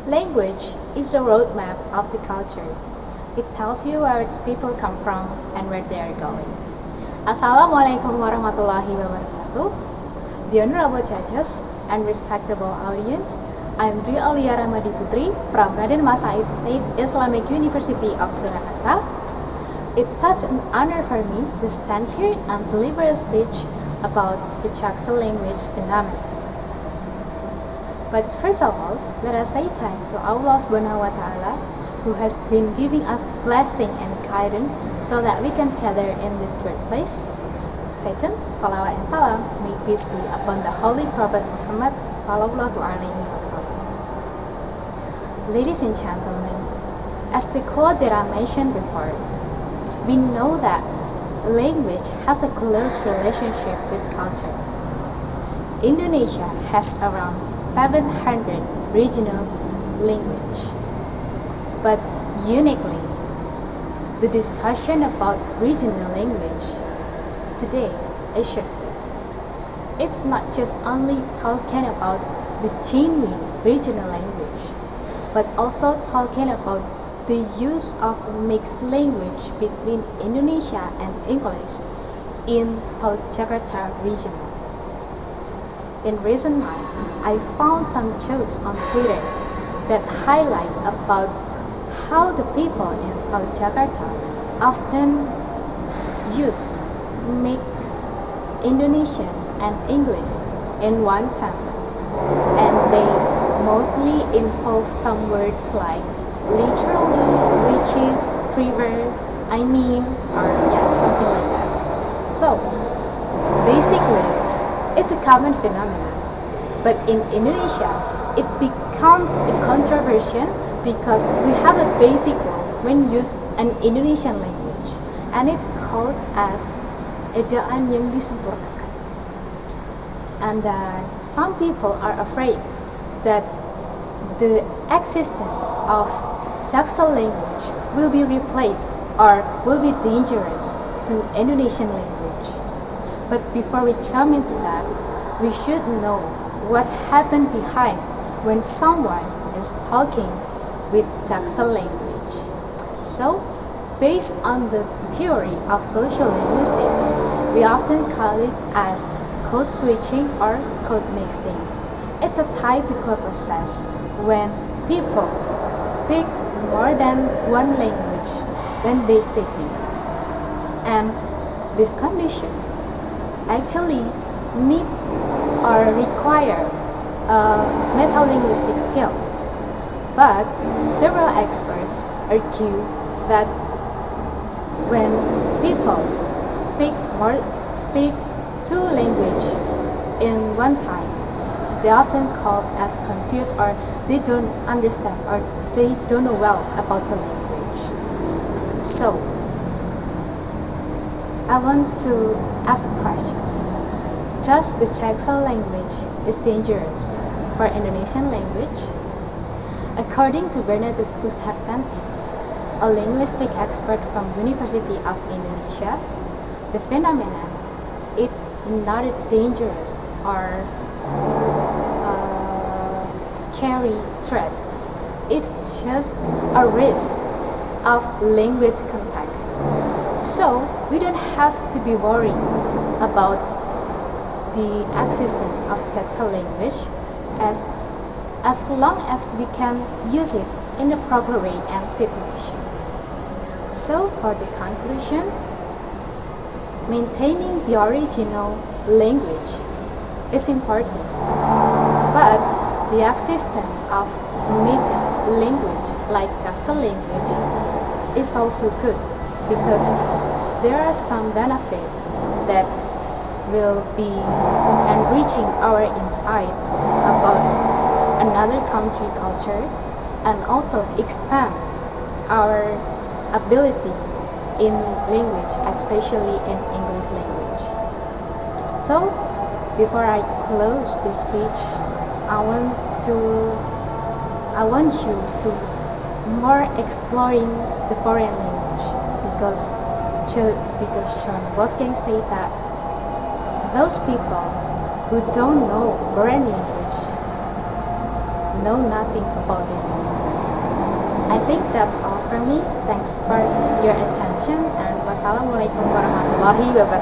Language is a roadmap of the culture. It tells you where its people come from and where they are going. Assalamualaikum warahmatullahi wabarakatuh. The honorable judges and respectable audience, I am Aulia Rachmadi Putri from Raden State Islamic University of Surakarta. It's such an honor for me to stand here and deliver a speech about the Sastra language phenomenon. But first of all, let us say thanks to Allah Subhanahu wa Ta'ala, who has been giving us blessing and guidance so that we can gather in this great place. Second, salawat and salam, may peace be upon the Holy Prophet Muhammad Sallallahu Alaihi Wasallam. Ladies and gentlemen, as the quote that I mentioned before, we know that language has a close relationship with culture. Indonesia has around 700 regional languages, but uniquely, the discussion about regional language today is shifted. It's not just only talking about the genuine regional language, but also talking about the use of mixed language between Indonesia and English in South Jakarta region. In recent months, I found some jokes on Twitter that highlight about how the people in South Jakarta often use mix Indonesian and English in one sentence, and they mostly involve some words like literally, which is, river, I mean, or something like that. So, basically, it's a common phenomenon, but in Indonesia, it becomes a controversial because we have a basic rule when use an Indonesian language, and it's called as ejaan yang disempurnakan. And some people are afraid that the existence of Sastra language will be replaced or will be dangerous to Indonesian language. But before we jump into that, we should know what's happened behind when someone is talking with Sastra language. So, based on the theory of social linguistics, we often call it as code switching or code mixing. It's a typical process when people speak more than one language when they speaking. And this condition actually need or require metalinguistic skills, but several experts argue that when people speak two languages in one time, they often call as confused, or they don't understand, or they don't know well about the language. So I want to ask a question. Does the Sastra language is dangerous for Indonesian language? According to Bernadette Kushartanti, a linguistic expert from University of Indonesia, the phenomenon it's not a dangerous or scary threat. It's just a risk of language contact. So we don't have to be worried about the existence of Sastra language as long as we can use it in the proper way and situation. So for the conclusion, maintaining the original language is important, but the existence of mixed language like Sastra language is also good, because there are some benefits that will be enriching our insight about another country culture and also expand our ability in language, especially in English language. So, before I close this speech, I want you to more exploring the foreign language, because John Wolfgang said that those people who don't know foreign language know nothing about it. I think that's all from me. Thanks for your attention, and wassalamualaikum warahmatullahi wabarakatuh.